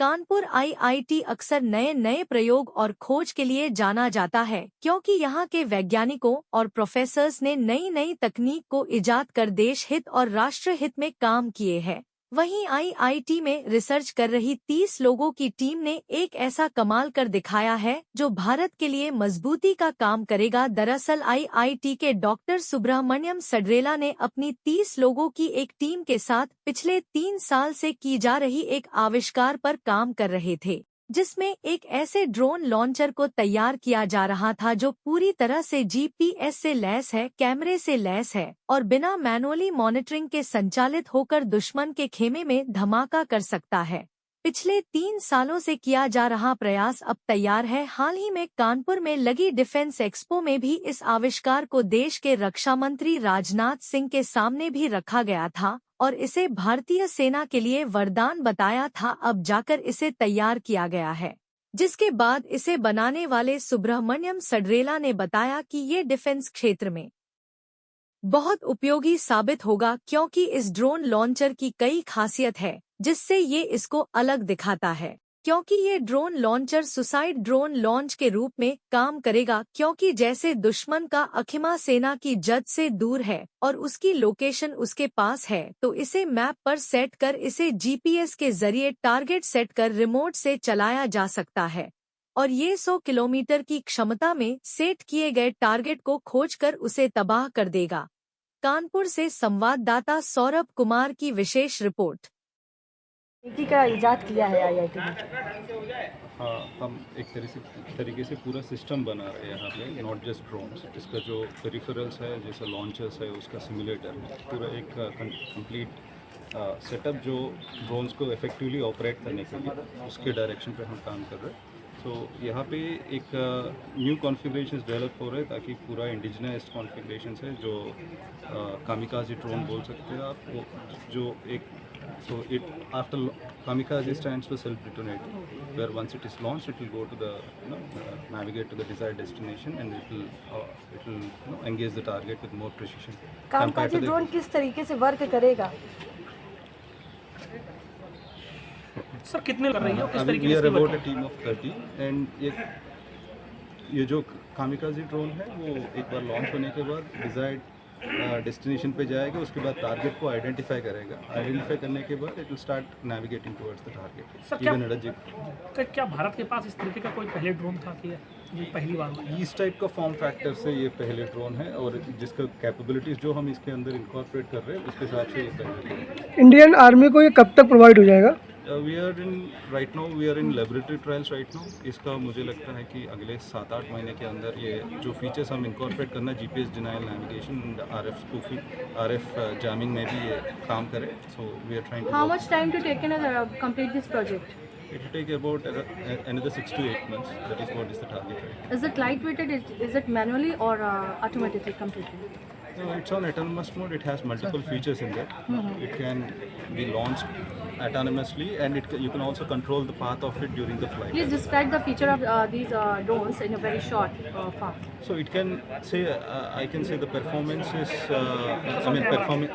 Kanpur IIT अक्सर नए नए प्रयोग और खोज के लिए जाना जाता है, क्योंकि यहाँ के वैज्ञानिकों और प्रोफेसर्स ने नई नई तकनीक को इजाद कर देश हित और राष्ट्र हित में काम किए हैं। वहीं आईआईटी में रिसर्च कर रही 30 लोगों की टीम ने एक ऐसा कमाल कर दिखाया है जो भारत के लिए मजबूती का काम करेगा। दरअसल आईआईटी के डॉक्टर सुब्रमण्यम सडरेला ने अपनी 30 लोगों की एक टीम के साथ पिछले 3 साल से की जा रही एक आविष्कार पर काम कर रहे थे, जिसमें एक ऐसे ड्रोन लॉन्चर को तैयार किया जा रहा था जो पूरी तरह से जीपीएस से लैस है, कैमरे से लैस है और बिना मैनुअली मॉनिटरिंग के संचालित होकर दुश्मन के खेमे में धमाका कर सकता है। पिछले 3 सालों से किया जा रहा प्रयास अब तैयार है। हाल ही में कानपुर में लगी डिफेंस एक्सपो में भी इस आविष्कार को देश के रक्षा मंत्री राजनाथ सिंह के सामने भी रखा गया था और इसे भारतीय सेना के लिए वरदान बताया था। अब जाकर इसे तैयार किया गया है, जिसके बाद इसे बनाने वाले सुब्रमण्यम सडरेला ने बताया कि ये डिफेंस क्षेत्र में बहुत उपयोगी साबित होगा, क्योंकि इस ड्रोन लॉन्चर की कई खासियत है जिससे ये इसको अलग दिखाता है। क्योंकि ये drone launcher suicide drone launch के रूप में काम करेगा, क्योंकि जैसे दुश्मन का अखिमा सेना की जद से दूर है और उसकी लोकेशन उसके पास है, तो इसे मैप पर सेट कर इसे जीपीएस के जरिए टारगेट सेट कर रिमोट से चलाया जा सकता है और ये 100 किलोमीटर की क्षमता में सेट किए गए टारगेट को खोजकर उसे तबाह कर देगा। कानपुर से संवाददाता सौरभ कुमार की विशेष रिपोर्ट। का इजाद किया है आईआईटी में। हाँ, हम एक तरीके से पूरा सिस्टम बना रहे हैं यहाँ पे, नॉट जस्ट ड्रोन्स। इसका जो पेरिफेरल्स है, जैसे लॉन्चर्स है, उसका सिमुलेटर है, पूरा एक कंप्लीट सेटअप जो ड्रोन्स को इफेक्टिवली ऑपरेट करने के लिए उसके डायरेक्शन पे हम काम कर रहे हैं। तो यहाँ पे एक न्यू कॉन्फ़िगरेशंस डेवलप हो रहे हैं ताकि पूरा इंडिजिनस कॉन्फ़िगरेशंस है जो कामिकाज़ी ड्रोन बोल सकते हैं आप, वो जो एक so it after kamikaze stands for self detonating, where once it is launched it will go to the navigate to the desired destination and it will engage the target with more precision. कामकाजी drone किस तरीके से work करेगा sir? कितने कर रही हो, किस तरीके से? About a team of 30 and ये जो कामिकाज़ी ड्रोन है वो एक बार लॉन्च होने के बाद डिजायर्ड डेस्टिनेशन पे जाएगा, उसके बाद टारगेट को आइडेंटिफाई करेगा। आइडेंटिफाई करने के बाद it will start navigating towards the target. क्या भारत के पास इस तरीके का कोई पहले ड्रोन था कि ये पहली बार? इस टाइप का फॉर्म फैक्टर से ये पहले ड्रोन है और जिसका कैपेबिलिटीज जो हम इसके अंदर इनकॉर्पोरेट कर रहे हैं उसके हिसाब से ये पहले ड्रोन। इंडियन आर्मी को ये कब तक प्रोवाइड हो जाएगा? We are in laboratory trials right now. इसका मुझे लगता है कि अगले 7-8 महीने के अंदर ये जो फीचर्स हम इनकॉर्पोरेट करना, GPS denied navigation, RF spoofing, RF jamming में भी ये काम करे। So we are trying to how much time to take in complete this project? It will take about another 6 to 8 months. That is what is the target rate. Is it lightweighted? Is it manually or automatically completely? No, it's on autonomous mode. It has multiple features in there. It can be launched autonomously, and you can also control the path of it during the flight. Please describe the feature of these drones in a very short form. So it can say, I can say the performance is, performing.